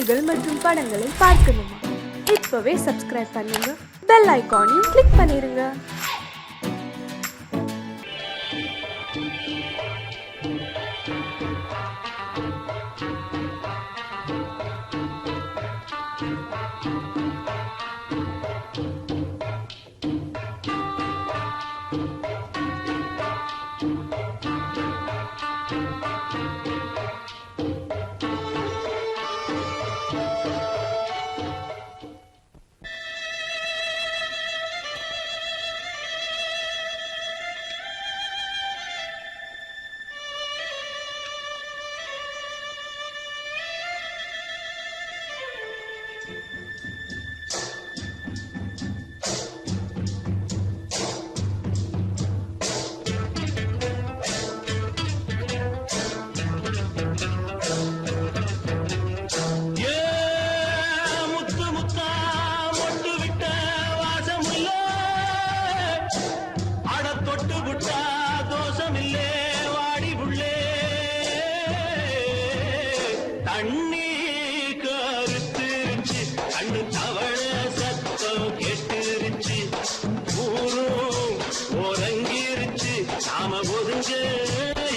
செய்திகள் மற்றும் படங்களை பார்க்கணுமா? இப்பவே சப்ஸ்கிரைப் பண்ணுங்க, பெல் ஐகானையும் கிளிக் பண்ணிருங்க. தண்ணி கருத்துருச்சு, கண்ணு தவள சத்தம் கெட்டுருச்சு, ஊரும் உறங்கிருச்சு, நாம ஒதுங்க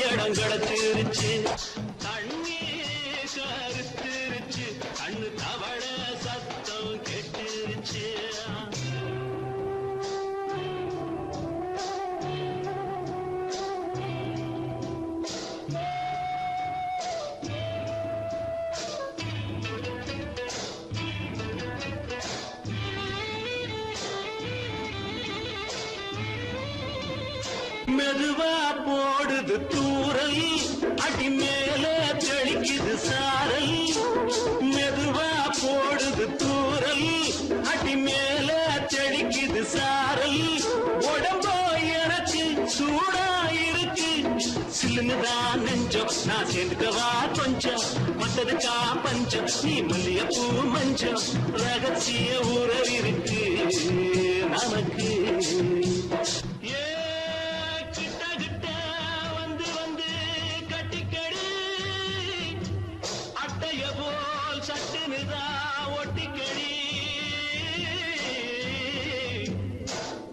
இடம் கிடச்சிருச்சு. தண்ணி கருத்துருச்சு, கண்ணு தவள சத்தம் கெட்டுருச்சு. மெதுவா போடுது தூரல், அடி மேல தெளிக்குது சாரல். மெதுவா போடுது தூரல், அடி மேல தெளிக்குது சாரல். உடம்போ எனக்கு சூடா இருக்கு, சில்லுதான் நெஞ்சம், நான் சேர்ந்துக்கவா கொஞ்சம், மத்ததுக்கா பஞ்சம், நீ மல்லிய பூ மஞ்சம். ரகசிய உறவிருக்கு நமக்கு.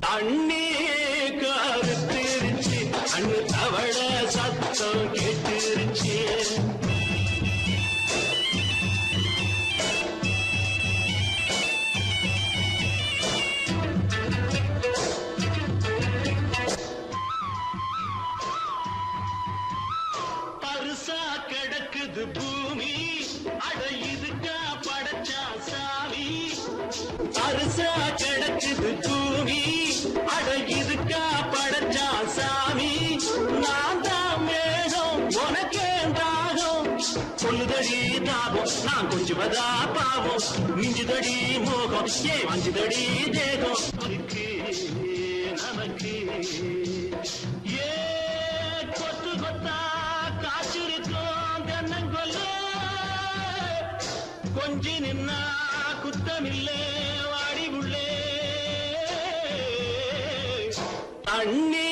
தண்ணி கருத்துருச்சு, கண்ணு தவள சத்தம் கெட்டுருச்சு. பருசா கிடக்குது பூமி, அட இதுக்கா படைச்சா சாமி. பருசா கிடக்குது பூமி, அட இதுக்கா படைச்சா சாமி. நான் தான் மேகம், உனக்கே தாகம், சொல்லுதடி தாபம், நான் கொஞ்சுவதா பாவம். மிஞ்சுதடி மோகம், ஏன் வஞ்சுதடி தேகம் இருக்கு நமக்கு. ஏ கொத்து கொத்தா காய்ச்சிருக்கும் தென்னங்கொல்ல, கொஞ்சி நின்னா குத்தமில்லே வாடி உள்ளே. தண்ணி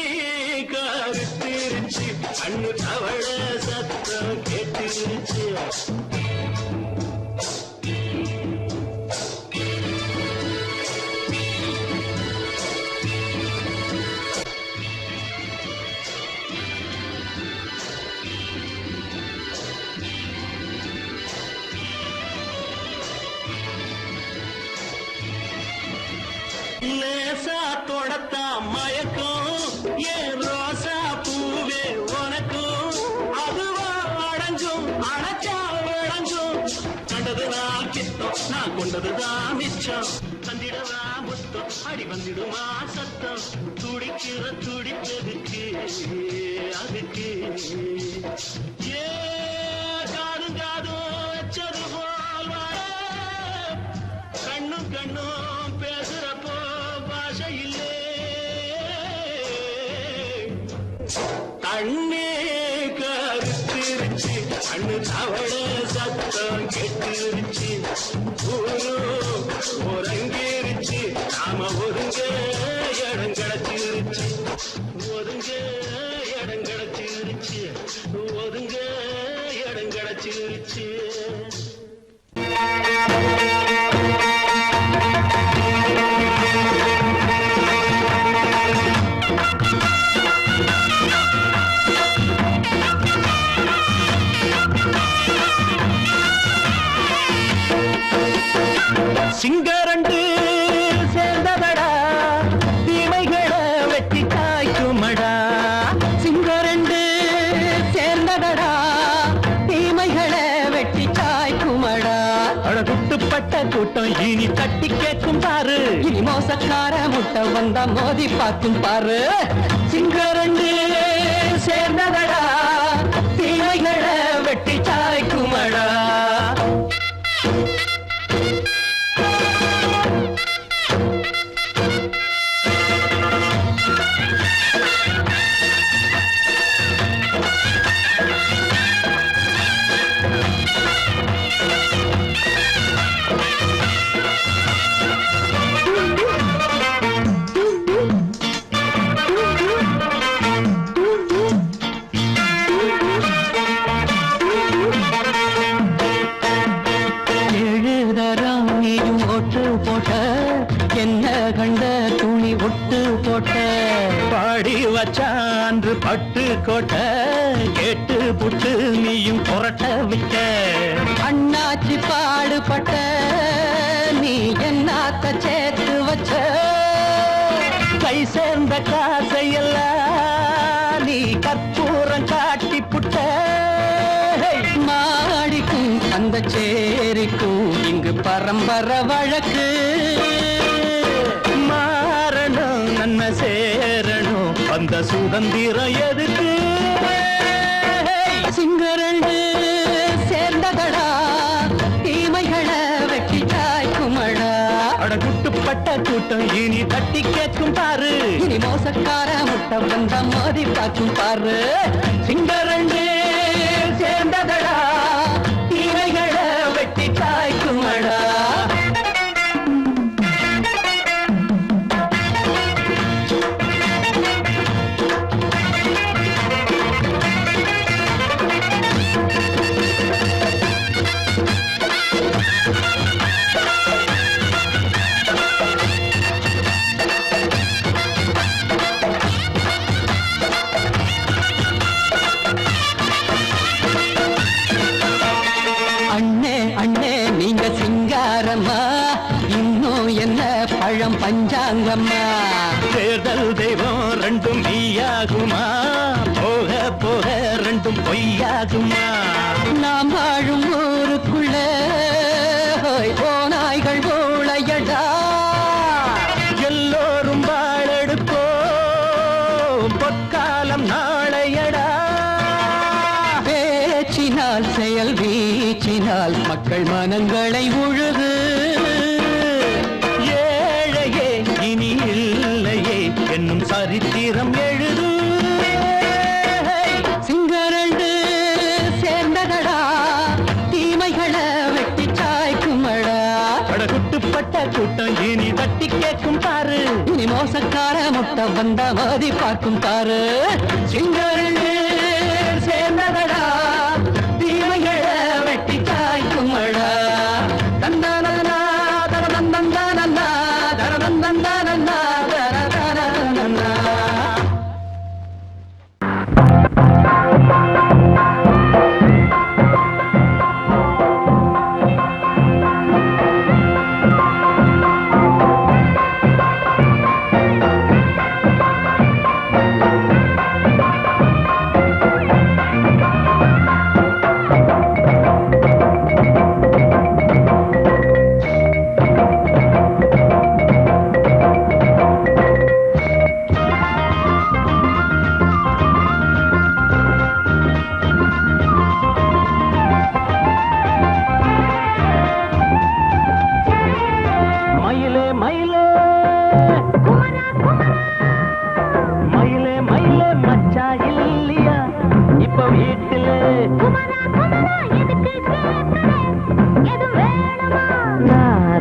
கருத்திருச்சு, கண்ணு தவள சத்தம் கேட்டுருச்சு. லேசா தொடத்தா மயக்கம், ஏன் ரோசா பூவே உனக்கும். அதுவா அடைஞ்சும் அடைச்சா விளைஞ்சும், கண்டது நான் கித்தம், நான் கொண்டதுதான் மிச்சம். தந்திடவா முத்தம், அடி வந்திடுமா சத்தம், துடிக்கிற துடிப்பதுக்கு அதுக்கு. ஏ காதும் காதும் வச்சது போல் வாழ, கண்ணும் கண்ணும் பேசுறப்போ பாஷை இல்லே. தண்ணி கருத்திருச்சு, கண்ணு தவள சத்தம் கெட்டுருச்சு, ஊரும் உறங்கிருச்சு, நாம ஒதுங்க இடம் கிடச்சிருச்சு. ஒதுங்க இடம் கிடச்சிருச்சு, ஒதுங்க இடம் கிடச்சிருச்சு. சிங்கரண்டு சேர்ந்ததடா தீமைகளை வெட்டி காய்க்குமடா. சிங்கரண்டு சேர்ந்ததடா தீமைகளை வெட்டி சாய்க்குமடா. அழகுட்டுப்பட்ட கூட்டம் இனி தட்டி கேட்கும் பாரு. இனி மோசக்கார முட்டை வந்தா மோதி பார்க்கும் பாரு. சிங்கரண்டு சேர்ந்ததடா தீமைகளை வெட்டி சாய்க்குமடா. என்ன கண்ட துணி ஒட்டு போட்ட பாடி வச்சான்று பட்டு கோட்ட கேட்டு புட்டு நீயும் புரட்ட விட்ட. அண்ணாச்சி பாடுபட்ட நீ என்னாத்த சேர்த்து வச்ச. கை சேர்ந்த காசையெல்லாம் நீ கற்பூரம் காட்டி புட்ட. மாடிக்கும் அந்த சேரிக்கும் இங்கு பரம்பரை வழக்கு. மாறணும் நன்மை சேரணும் அந்த சுதந்திரம் எதுக்கு. சிங்கரண்டு சேர்ந்ததடா தீமைகளை வெட்டி சாய்க்குமடா. அடகுட்டுப்பட்ட கூட்டம் இனி தட்டி கேட்கும் பாரு. இனி மோசக்கார முட்டை வந்த மோதி பார்க்கும் பாரு. சிங்கரண்டு சேர்ந்ததடா தீமைகளை வெட்டி சாய்க்குமடா. பழம் பஞ்சாங்கம்மா. தேர்தல் தெய்வம் ரெண்டும் மெய்யாகுமா போக போக ரெண்டும் பொய்யாகுமா. நாம் வாழும் ஊருக்குள்ள ஓநாய்கள் ஊழையடா. எல்லோரும் வாழெடுப்போ பொற்காலம் நாளையடா. பேச்சினால் செயல் வீச்சினால் மக்கள் மனங்களை உழுது. என்னும் சரித்திரம் எழுது. சிங்கரண்டு சேர்ந்ததடா தீமைகளை வெட்டி சாய்க்குமடா. அடகுட்டுப்பட்ட கூட்டம் இனி தட்டி கேட்கும் பாரு. இனி மோசக்கார முட்டை வந்த மோதி பார்க்கும் பாரு. சிங்கரண்டு சேர்ந்ததடா தீமைகளை வெட்டி சாய்க்குமடா. தந்தானா தரதந்தந்தானா தரதந்தந்தானா.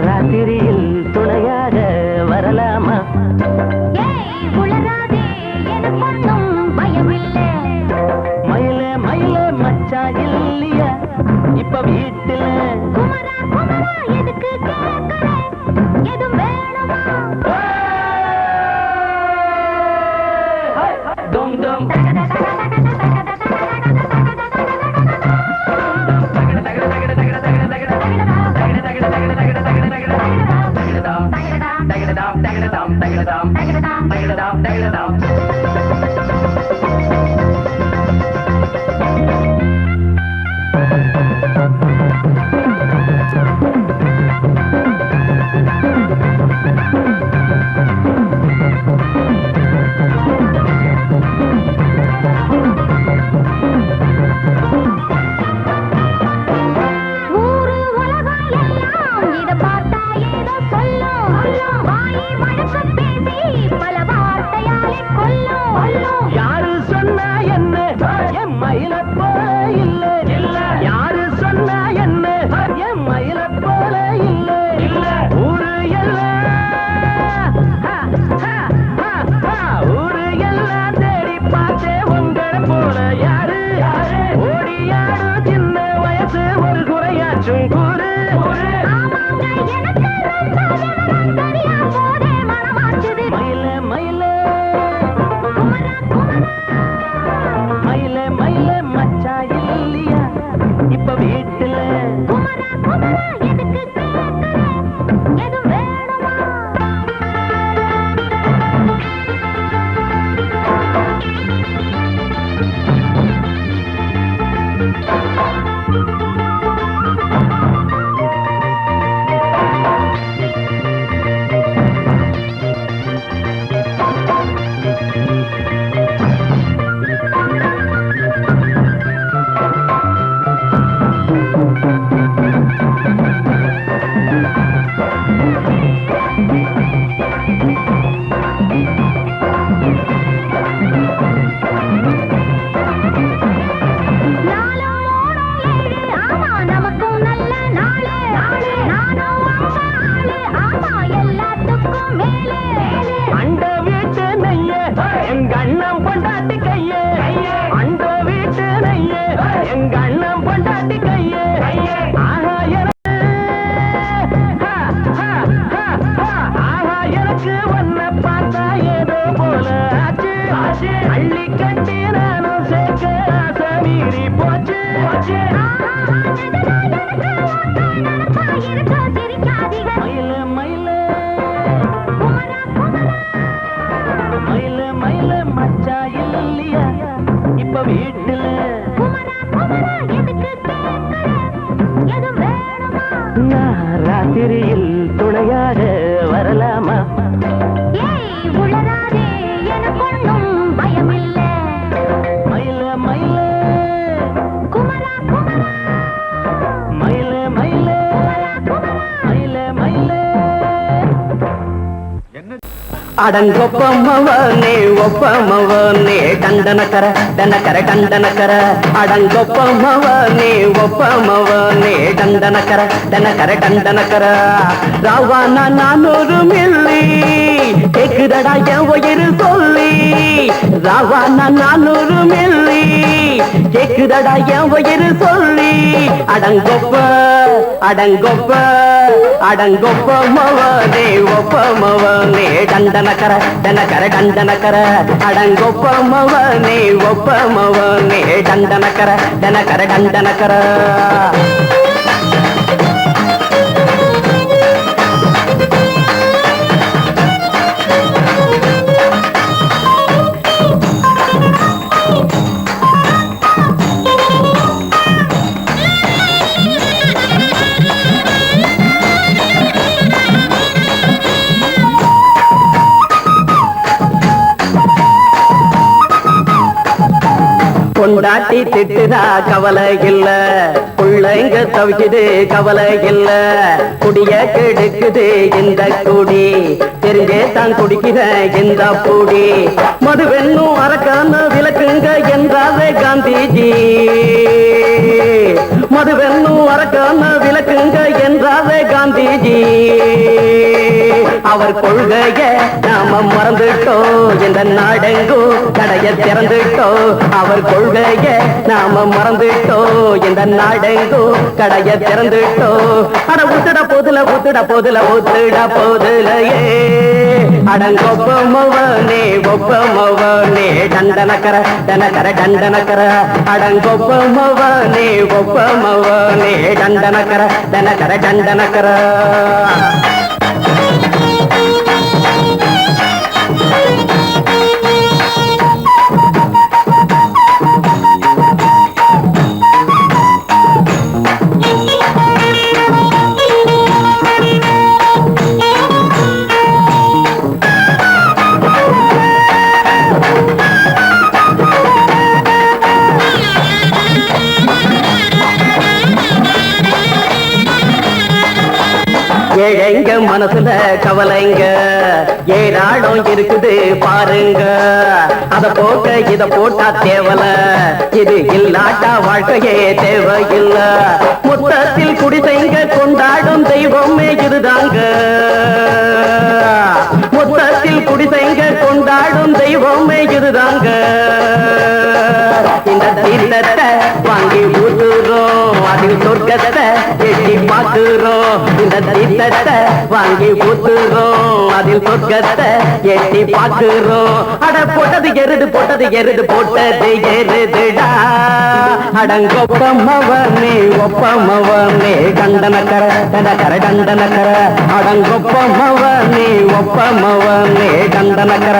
ராத்திரியில் துணையாக வரலாமா? மயிலே மயிலே மச்சா இல்லையா இப்ப வீட்டுல? டும் டும் Thank you. இல்ல ஊரு எல்லாம் ஊரு எல்லாம் தேடி பார்த்தே உங்களை போல யாரு ஓடியாடு சின்ன வயசு ஒரு குறையாச்சும் கூறு மயில மயில மயில மயில மச்சா இல்லையா இப்ப வீட்டுல அண்ட வீட்டு நெய்ய எங்க அண்ணன் பொண்டாட்டி கையே அண்ட வீட்டு நெய்ய எங்க அண்ணன் பொண்டாட்டி கையே ஆஹா எனக்கு ஒன்ன பார்த்தா ஏதோ போல ஆச்சு அள்ளி கட்டி நானும் சேர்க்க ஆசை மீறி போச்சு மயில மயில மயில மயில மச்சா இல்லையா இப்ப வீட்டுல நான் ராத்திரியில் துணையாக வரலாமா மயில மயில மயில மயில மயில மயில அடங்கொப்பமவனே ஒப்பமவனே டண்டனக்கர டனக்கர டண்டனக்கர அடங்கொப்பமவனே ஒப்பமவனே டண்டனக்கர டனக்கர டண்டனக்கர ராவானா 400 மில்லி கேக்குதடா என் உயிர் சொல்லி ராவானா 400 மில்லி கேக்குதடா என் உயிர் சொல்லி அடங்கொப்ப அடங்கொப்ப அடங்கொப்பமவனே ஒப்பமவனே டண்டனக்கர டனக்கர டண்டனக்கர அடங்கொப்பமவனே ஒப்பமவனே டண்டனக்கர டனக்கர டண்டனக்கர பொண்டாட்டி திட்டுதா கவலை இல்ல புள்ளைங்க தவிக்குது கவலை இல்ல குடிய கெடுக்குது இந்த குடி தெரிஞ்சே தான் குடிக்கிற இந்த பூடி மதுவென்னும் அரக்கான விளக்குங்க என்றாரே காந்திஜி மதுவென்னும் அரக்கான விளக்குங்க என்றாரே காந்திஜி அவர் கொள்கைய நாம மறந்துட்டோம் இந்த நாடெங்கோ கடைய திறந்துட்டோம் அவர் கொள்கைய நாம மறந்துட்டோம் இந்த நாடெங்கோ கடைய திறந்துட்டோம் அட ஊத்துட போதுல ஊத்துட போதுல ஊத்துட போதுலையே அடங்கொப்பமவனே ஒப்பமவனே டண்டனக்கர டனக்கர டண்டனக்கர அடங்கொப்பமவனே ஒப்பமவனே டண்டனக்கர டனக்கர டண்டனக்கர ஏழைங்க மனசுல கவலைங்க ஏராளம் இருக்குது பாருங்க அத போக்க இத போட்டா தேவல இது இல்லாட்டா வாழ்க்கையே தேவையில்ல மொத்தத்தில் குடிசைங்க கொண்டாடும் தெய்வம் இதுதாங்க மொத்தத்தில் குடிசைங்க கொண்டாடும் தெய்வமே இதுதாங்க இந்த தீர்த்தத்தை வாங்கி ஊத்துறோம் அதில் சொர்க்கத்தை எட்டி பார்க்கிறோம் இந்த தீர்த்தத்தை வாங்கி ஊத்துறோம் அதில் சொர்க்கத்தை எட்டி பார்க்கிறோம் அட போட்டது எருது போட்டது எருதுடா அடங்கொப்பமவனே ஒப்பமவனே கண்டனக்கர டண்டனக்கர அடங்கொப்பமவனே ஒப்பமவனே கண்டனக்கர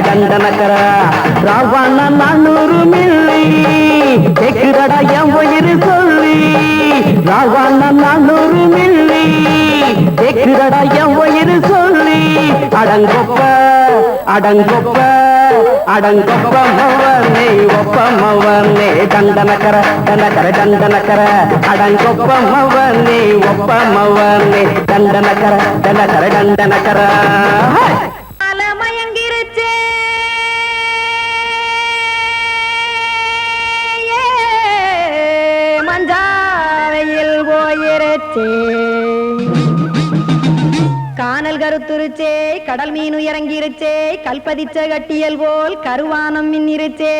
டண்டனக்கர ராவண 400 மில்லி கேக்குதடா என் உயிர் சொல்லி ராவண 400 மில்லி கேக்குதடா என் உயிர் சொல்லி அடங்கொப்பமவனே ஒப்பமவனே டண்டனக்கர டண்டனக்கர அடங்கொப்பமவனே ஒப்பமவனே டண்டனக்கர அலமயங்கிருச்சே மஞ்சாவையில் போயிருச்சே கானல் கருத்துருச்சே கடல் மீன் இறங்கிருச்சே கல்பதிச்ச கட்டியல் போல் கருவானம் மின்னிருச்சே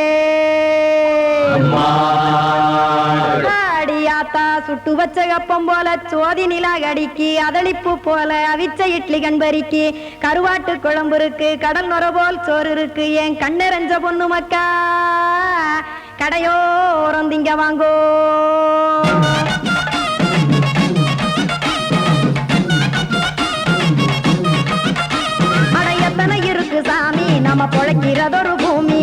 அடியாத்தா சுட்டு வச்ச கப்பம் போல சோதி நிலா கடிக்கு அதளிப்பு போல அவிச்ச இட்லி கண்பறிக்கு கருவாட்டு குழம்பு இருக்கு கடல் நுர போல் சோறு இருக்கு என் கண்ணெரஞ்ச பொண்ணு மக்கா கடையோரம் திங்க வாங்கோ நம்ம பொழைக்கிறதொரு பூமி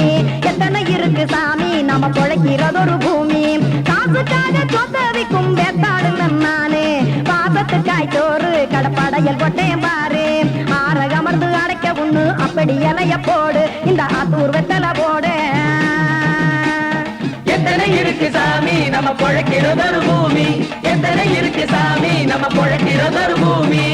எத்தனை இருக்கு சாமி நம்ம பொழைக்கிறதொரு பூமி காசுக்காக சொத்தவிக்கும் வேத்தாடுல நானே பாசத்துக்காய் சோறு கடப்படையல் போட்டேன் பாரு ஆரகமர்ந்து அடைக்க ஒண்ணு அப்படி இலைய போடு இந்த ஆத்தூர் வெத்தலை போடு எத்தனை இருக்கு சாமி நம்ம பொழைக்கிறதொரு பூமி எத்தனை இருக்கு சாமி நம்ம பொழைக்கிறதொரு பூமி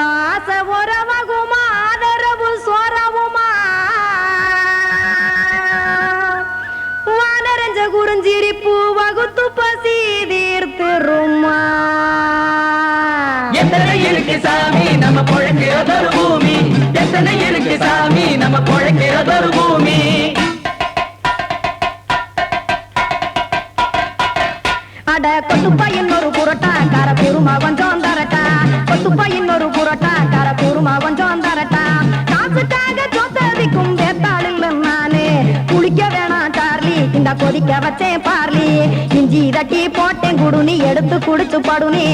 ஆசை உறவகுமா ஆதரவு சோறவுமா வானரஞ்ச குறிஞ்சிரிப்பு வகுத்து பசி தீர்த்துருமா எத்தனை இருக்கு சாமி நம்ம பொழைக்கிறதொரு பூமி எத்தனை இருக்கு சாமி நம்ம பொழைக்கிறதொரு பூமி அட கொத்துப்பா இன்னொரு புரோட்டா கார பெருமா கொஞ்சம் தரட்டா கொத்துப்பா இன்னொரு புரோட்டா கார பெருமா கொஞ்சம் தரட்டா காசுக்காக சொத்ததிக்கும் வேத்தாளில் நானே குளிக்க வேணாம் சார்லி இந்த கொதிக்க வச்சேன் பார்லி இஞ்சி தட்டி போட்டேன் குடுனி எடுத்து குடிச்சு படுனி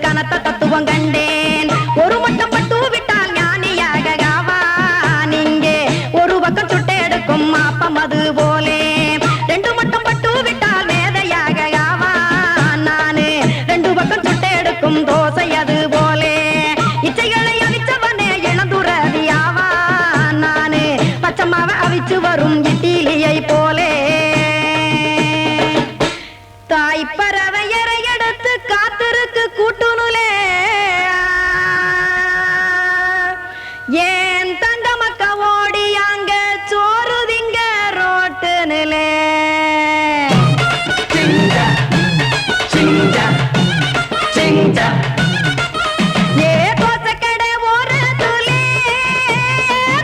கனத்த தத்துவம் கண்டேன் ஒரு மட்டும் பட்டு விட்டால் ஞானியாக நீங்கே ஒரு பக்கம் சுட்டு எடுக்கும் மாப்பம் அது போலே ரெண்டு மட்டும் பட்டு விட்டால் மேதையாக நானு ரெண்டு பக்கம் சுட்டு எடுக்கும் தோசை அது போலே இச்சைகளை அவிச்சவனே இளந்துறவியாவா நானு பச்சமாவ அவிச்சு வரும் இட்டிலியை போலே தாய்ப்பறவையரை எடுத்து காத்திருக்கு கூட்டுனுலே ஏன் தங்க மக்க ஓடி அங்க சோறுதிங்க ரோட்டு நிலே ஏ தோசைக்கடை ஓரத்துலே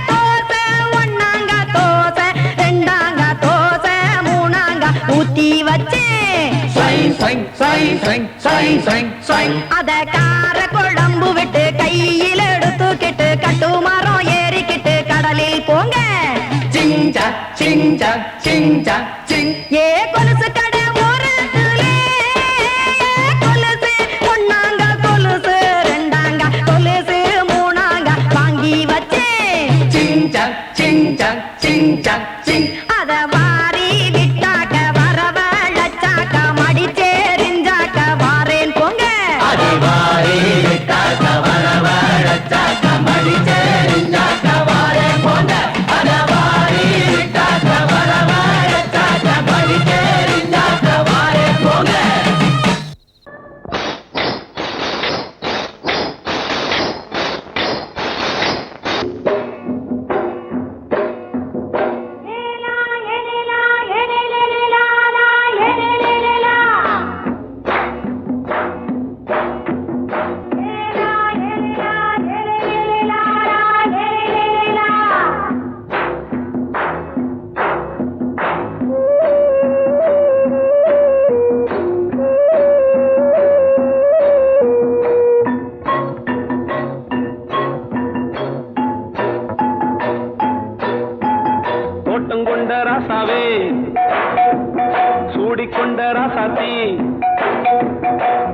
தோசை ஒன்னாங்க தோசை ரெண்டாங்க தோசை மூணாங்க ஊத்தி வச்சே அத கார குழம்பு விட்டு கையில் எடுத்துக்கிட்டு கட்டு மரம் ஏறிக்கிட்டு கடலில் போங்க ஏ கொலுசு கடை ஓரத்துலே கொலுசு ஒன்னாங்க கொலுசு ரெண்டாங்க கொலுசு மூணாங்க வாங்கி வச்சே அத வாரி விட்டாக்க வரவழைச்சாக்க மடிச்சேரிஞ்சாக்க வாரேன் போங்க மடிச்சேரிஞ்சாக்க வாரேன் போங்க தோட்டங்கொண்ட ராசாவே சூடிக்கொண்ட ராசாத்தி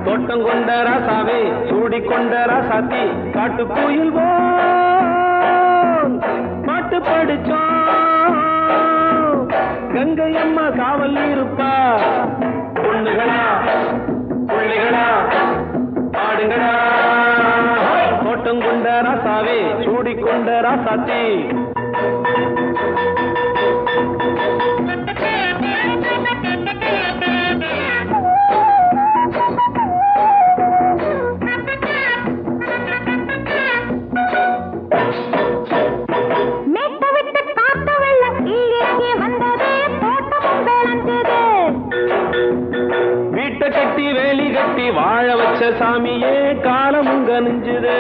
தோட்டங்கொண்ட ராசாவே சூடிக்கொண்ட ராசாத்தி காட்டுக்குயில் மாட்டு படிச்சோம் கங்கை அம்மா காவல் இருப்பா பொண்ணுகளா பிள்ளைகளா ஆடுங்களா தோட்டங்கொண்ட ராசாவே சூடிக்கொண்ட ராசாத்தி வீட்டை கட்டி வேலி கட்டி வாழ வச்ச சாமியே காலமுங்க நெஞ்சுது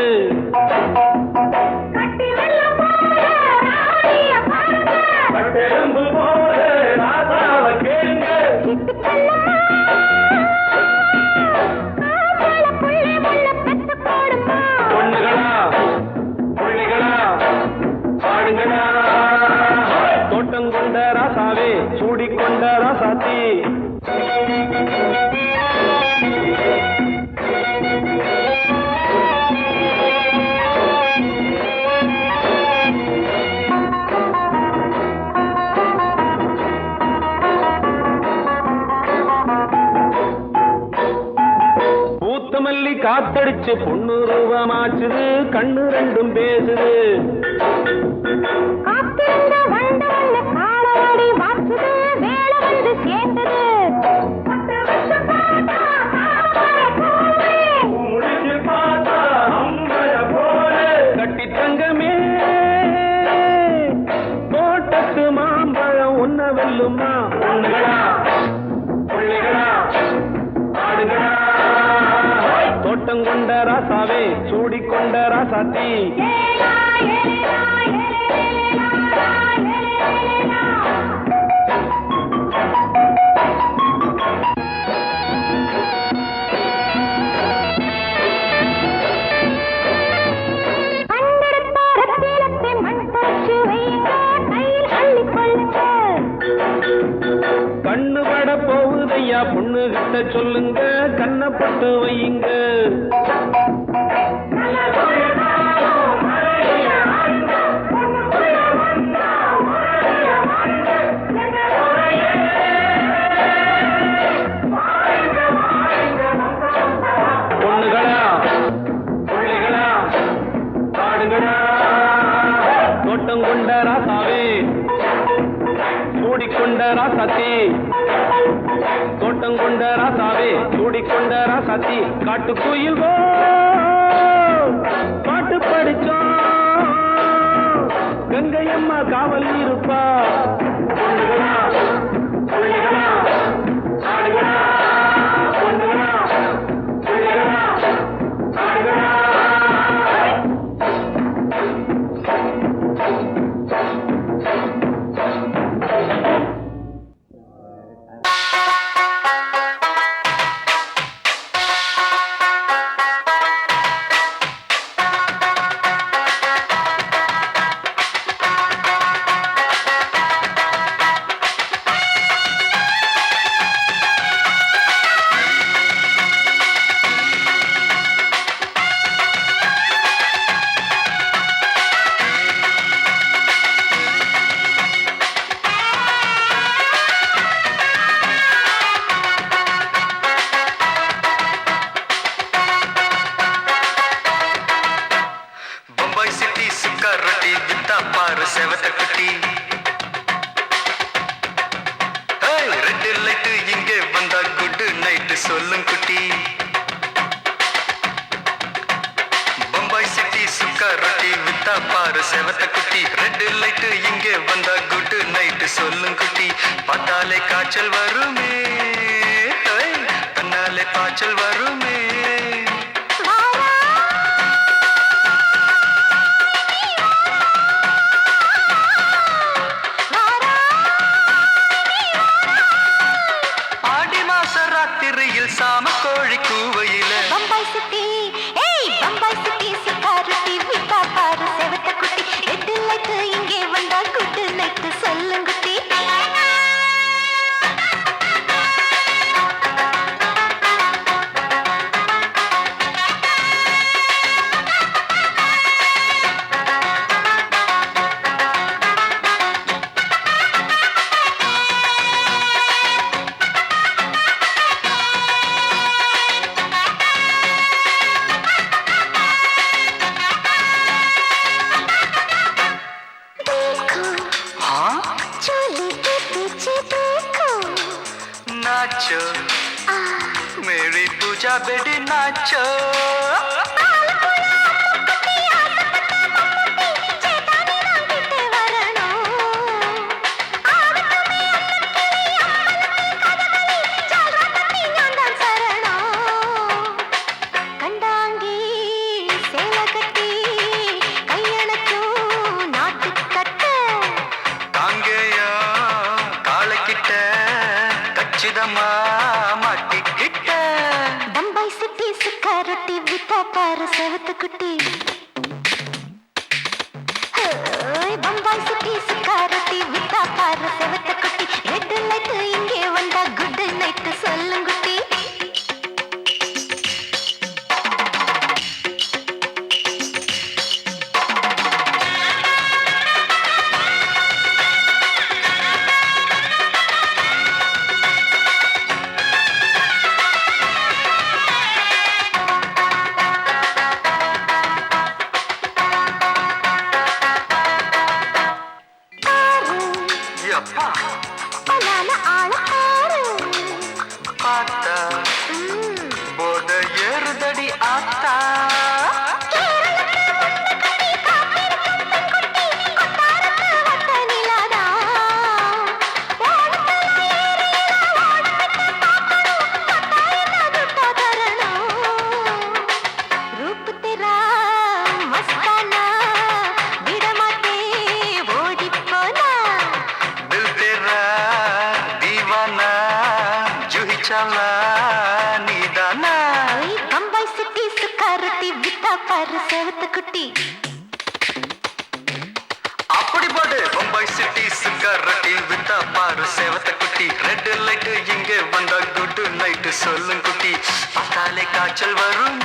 பொண்ணுகளா பிள்ளைகளா பாடுங்களா தோட்டங்கொண்ட ராசாவே சூடிக்கொண்ட ராசாத்தி பூத்தமல்லி காத்தடிச்சு பொண்ணு ரூபமாச்சுது கண்ணு ரெண்டும் பேசுது கட்டி தங்கமே தோட்டத்து மாம்பழம் உன்ன வெல்லுமா பொண்ணுகளா பிள்ளைகளா ஆடுகளா தோட்டங்கொண்ட ராசாவே சூடிக்கொண்ட ராசாத்தி கண்ணு பட போகுதையா பொண்ணு கிட்ட சொல்லுங்க கண்ணப்பட்டு வையுங்க பொண்ணுகளா பிள்ளைகளா ஆடுகளா தோட்டங்கொண்ட ராசாவே சூடிக்கொண்ட ராசாத்தி தோட்டங்கொண்ட ராசாவே சூடிக்கொண்ட ராசாத்தி காட்டுக்குயில் பாட்டு படிச்சோம் கங்கை அம்மா காவல் இருப்பா பொண்ணுகளா பிள்ளைகளா ஆடுகளா பொண்ணுகளா பிள்ளைகளா ஆடுகளா செவத்த குட்டி ரெட் லைட் இங்கே வந்தா குட் நைட் சொல்லும் குட்டி பம்பாய் சிட்டி சுக்கா ரொட்டி வித்தா பாரு செவத்த குட்டி ரெட் லைட் இங்கே வந்தா குட் நைட் சொல்லும் குட்டி பார்த்தாலே காய்ச்சல் வருமே தன்னாலே பாய்ச்சல் வருமே சாம கோழி கூவையில பம்பாய் சிட்டி பம்பாய் சிட்டி சிக்காரத்தி விட்டா பாரு செவத்த குட்டி ரெட் லைட் இங்கே வந்தா குட் நைட் சொல்லுங்குட்டி नाचो मेरी पूजा बेटी नाचो बम्बई सिटी सुक्का रोटी बिता पार सेवत कुटी बम्बई सिटी सुक्का रोटी बिता पार सेवत कुटी रेड लाइट इंगे वंदा गुड नाइट सोल्लुंगुटी அப்படி போடு பம்பாய் சிட்டி சிகரெட்டி வித்தா பாரு சேவத்த குட்டி ரெட் லைட் இங்கே வந்தா குட் நைட் சொல்லும் குட்டி பார்த்தாலே காய்ச்சல் வரும்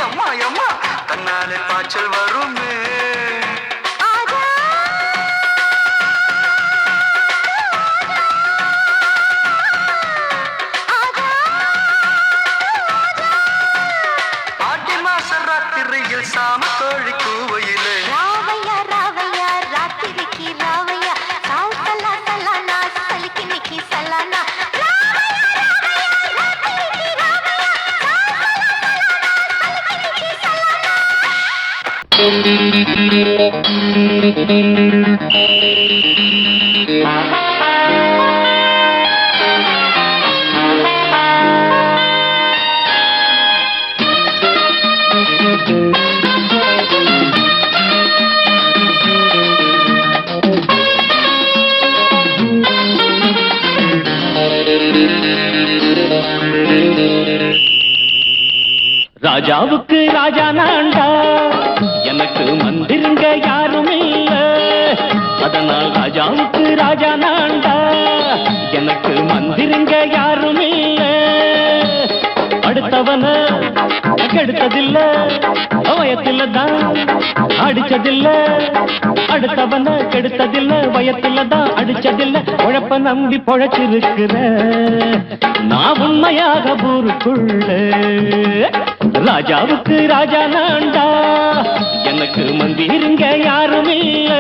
அம்மா அம்மா தன்னாலே பாய்ச்சல் வரும் ஆடி மாச ராத்திரியில் சாம கோழி கூவையிலே ராவையா ராவையா ராத்திரிக்கு ராவையா சாவ் சலா சலானா சலிக்கு நிக்கி சலானா ராஜாவுக்கு ராஜா நான்டா எனக்கு மந்திருங்க யாரும் இல்ல அதனால் ராஜாவுக்கு ராஜா நான்டா எனக்கு மந்திருங்க யாரும் இல்ல அடுத்தவன கெடுத்ததில்ல வயத்துல தான் அடிச்சதில்ல அடுத்தவன கெடுத்ததில்ல வயத்துல தான் அடிச்சதில்ல உழப்ப நம்பி பொழைச்சிருக்கிற நான் உண்மையாக ஊருக்குள்ள ராஜாவுக்கு ராஜா நான்டா எனக்கு மந்திருங்க யாரும் இல்ல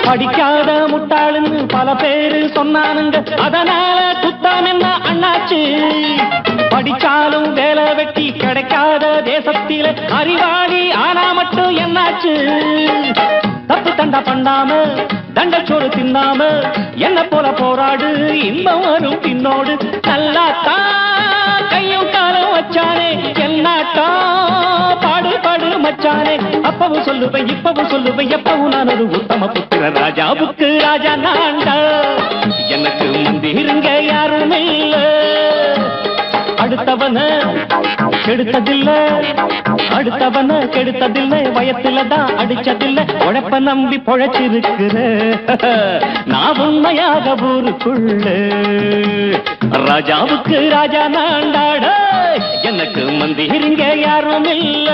படிக்காத முட்டாளுன்னு பல பேரு சொன்னானுங்க அதனால குத்தம் என்ன அண்ணாச்சு படிச்சாலும் வேலை வெட்டி கிடைக்காத தேசத்தில அறிவாளி ஆனா மட்டும் என்னாச்சு தப்பு தண்டா பண்ணாம தண்டச்சோறு தின்னாம என்ன போல போராடு இன்பம் வரும் பின்னோடு நல்லாத்தான் கையும் காலம் வச்சானே என்னாட்டா பாடு பாடு மச்சானே அப்பவும் சொல்லுவேன் இப்பவும் சொல்லுவேன் எப்பவும் நான் ஒரு உத்தம புத்திர ராஜாவுக்கு ராஜா நான்டா எனக்கு மந்திருங்க யாரும் இல்ல அடுத்தவன கெடுத்ததில்லை, அடுத்தவன கெடுத்ததில்லை, வயத்துல தான் அடிச்சதில்லை, உழைப்ப நம்பி பொழைச்சிருக்கிற நான் உண்மையாக ஊருக்குள்ள ராஜாவுக்கு ராஜா நாண்டாட எனக்கு மந்திரிங்க யாரும் இல்ல.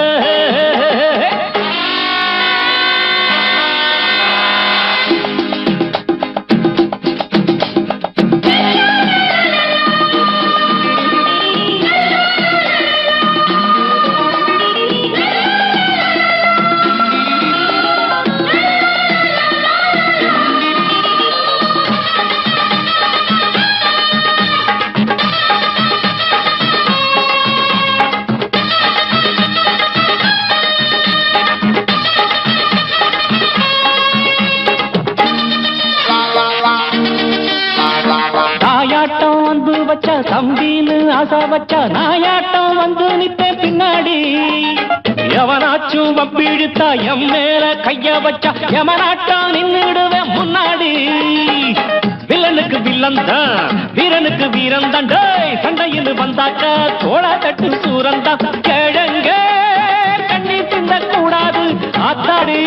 தம்பின்னு ஆசா வச்சா நாயாட்டம் வந்து நிப்பேன் பின்னாடி. எவனாச்சும் வப்பிழுத்தா எம் மேல கைய வச்சா எவனாட்டம் நின்னுடுவேன் முன்னாடி. வில்லனுக்கு வில்லன் தான், வீரனுக்கு வீரன் தான். சண்டையில் வந்தாக்கா தோளா தட்டு சூரன் தான். கிழங்க கண்ணி திந்த கூடாது, ஆத்தாடி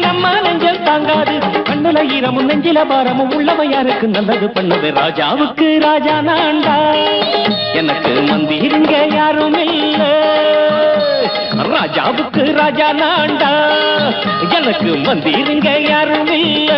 நம்ம நெஞ்சல் தாங்காது. கண்ணுல ஈரமும் நெஞ்சில பாரமும் உள்ளவன் யாருக்கு நல்லது பண்ணது. ராஜாவுக்கு ராஜா நான்டா, எனக்கு மந்திருங்க யாரும் இல்ல. ராஜாவுக்கு ராஜா நான்டா, எனக்கு மந்திருங்க யாரும் இல்ல.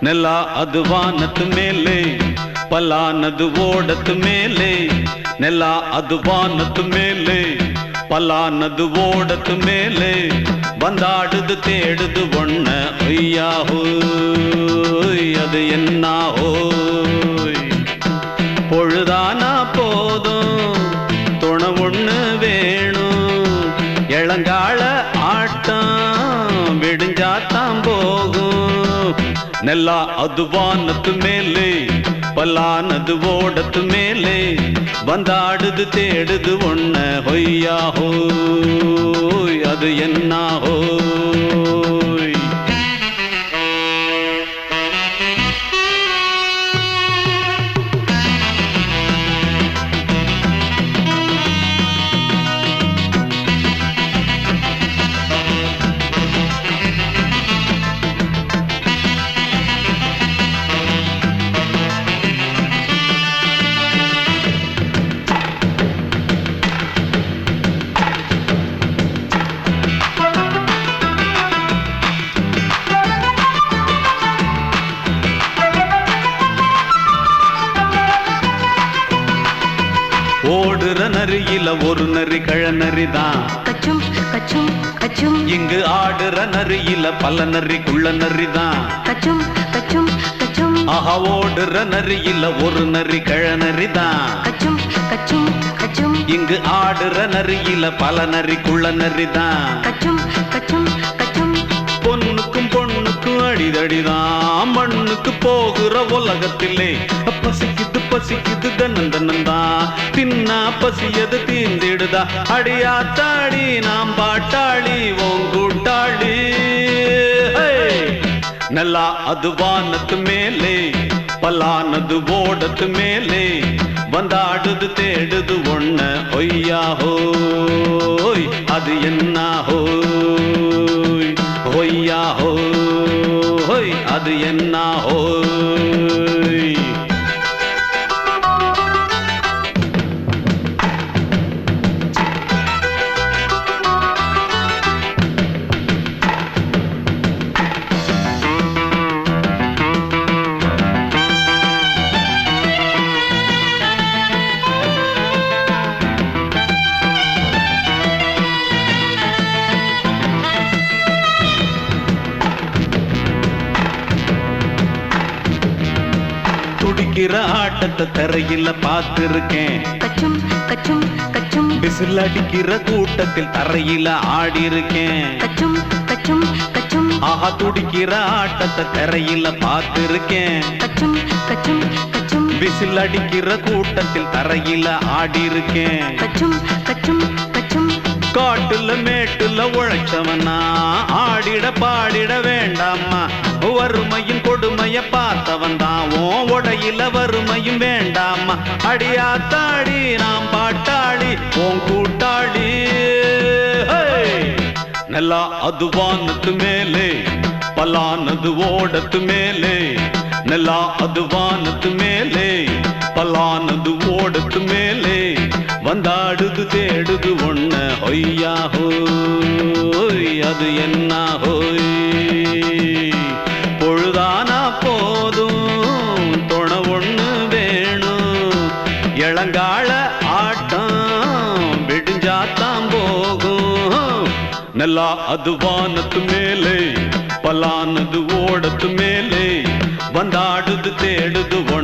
ನೆಲ ಅದು ವಾನದ ಮೇಲೆ, ಪಲಾನದು ಓಡದ ಮೇಲೆ. ನೆಲ ಅದು ವಾನದ ಮೇಲೆ, ಪಲಾನದು ಓಡದ ಮೇಲೆ. ಬಂದಾಡುದು தேடுது ஒண்ண ஒய்யா ஹோய், அது என்ன ஹோய். பொழுதானா போதும் துணை ஒண்ணு வேணும். இளங்கால ஆட்டம் விடிஞ்சாத்தான் போகும். ನೆಲ ಅದು ವಾನದ ಮೇಲೆ, ಪಲಾನದು ಓಡದ ಮೇಲೆ. ಬಂದಾಡುದು தேடுது ஒண்ண ಹೊಯ್ಯಾ ஹோய், அது என்ன ஹோய். ஓடுற நரியில ஒரு நரி கழநரிதான். கச்சும் கச்சும் கச்சும். இங்கு ஆடுற நரியில பல நரி குள்ள நரிதான். கச்சும் கச்சும் கச்சும். ஆஹா, ஓடுற நரியில ஒரு நரி கழநரிதான். கச்சும் கச்சும் கச்சும். இங்கு ஆடுற நரியில பல நரி குள்ள நரிதான். கச்சும் கச்சும் கச்சும். பொண்ணுக்கும் பொண்ணுக்கும் அடிதடிதான். மண்ணுக்கு போகிற உலகத்திலே பசிக்குது பசிக்குது தன்னந்தனந்தா. தின்னா பசியது தீந்திடுதா. அடியாத்தாடி நாம் பாட்டாளி ஓங்கூட்டாளி. ನೆಲ ಅದು ವಾನದ ಮೇಲೆ, ಪಲಾನದು ಓಡದ ಮೇಲೆ. ಬಂದಾಡುದು தேடுது ஒண்ண ஒய்யா ஹோய், அது என்ன ஹோய். ஒய்யா ஹோய், அது என்ன ஹோய். துடிக்கிற ஆட்டத்தை தரையில பார்த்திருக்கேன். கச்சும் கச்சும் கச்சும் விசில் அடிக்கிற கூட்டத்தில் தரையில ஆடி இருக்கேன். கச்சும் கச்சும் கச்சும் ஆஹா துடிக்கிற ஆட்டத்தை தரையில பார்த்திருக்கேன். கச்சும் கச்சும் கச்சும் விசில் அடிக்கிற கூட்டத்தில் தரையில ஆடி இருக்கேன். கச்சும் கச்சும் கச்சும் காட்டுல மேட்டுல உழைச்சவனா ஆடிட பாடிட வேண்டாமா. வறுமையும் கொடுமைய பார்த்தவன் தான் உன் உடையில வறுமையும் வேண்டாமா. அடியாத்தாடி நாம் பாட்டாளி உன் கூட்டாளி. நெல்லா அது வானத்து மேலே பலானது ஓடத்து மேலே. நெல்லா அது வானத்து மேலே பலானது ஓடத்து மேலே. வந்தாடுது தேடுது ஒண்ண ஹொய்யா ஹோய் அது என்ன ஹோய். பொழுதானா போதும் துணை ஒண்ணு வேணும். இளங்கால ஆட்டம் விடிஞ்சாத்தான் போகும். நெல்லா அது வானத்து மேலே பலானது ஓடத்து மேலே. வந்தாடுது தேடுது ஒண்ண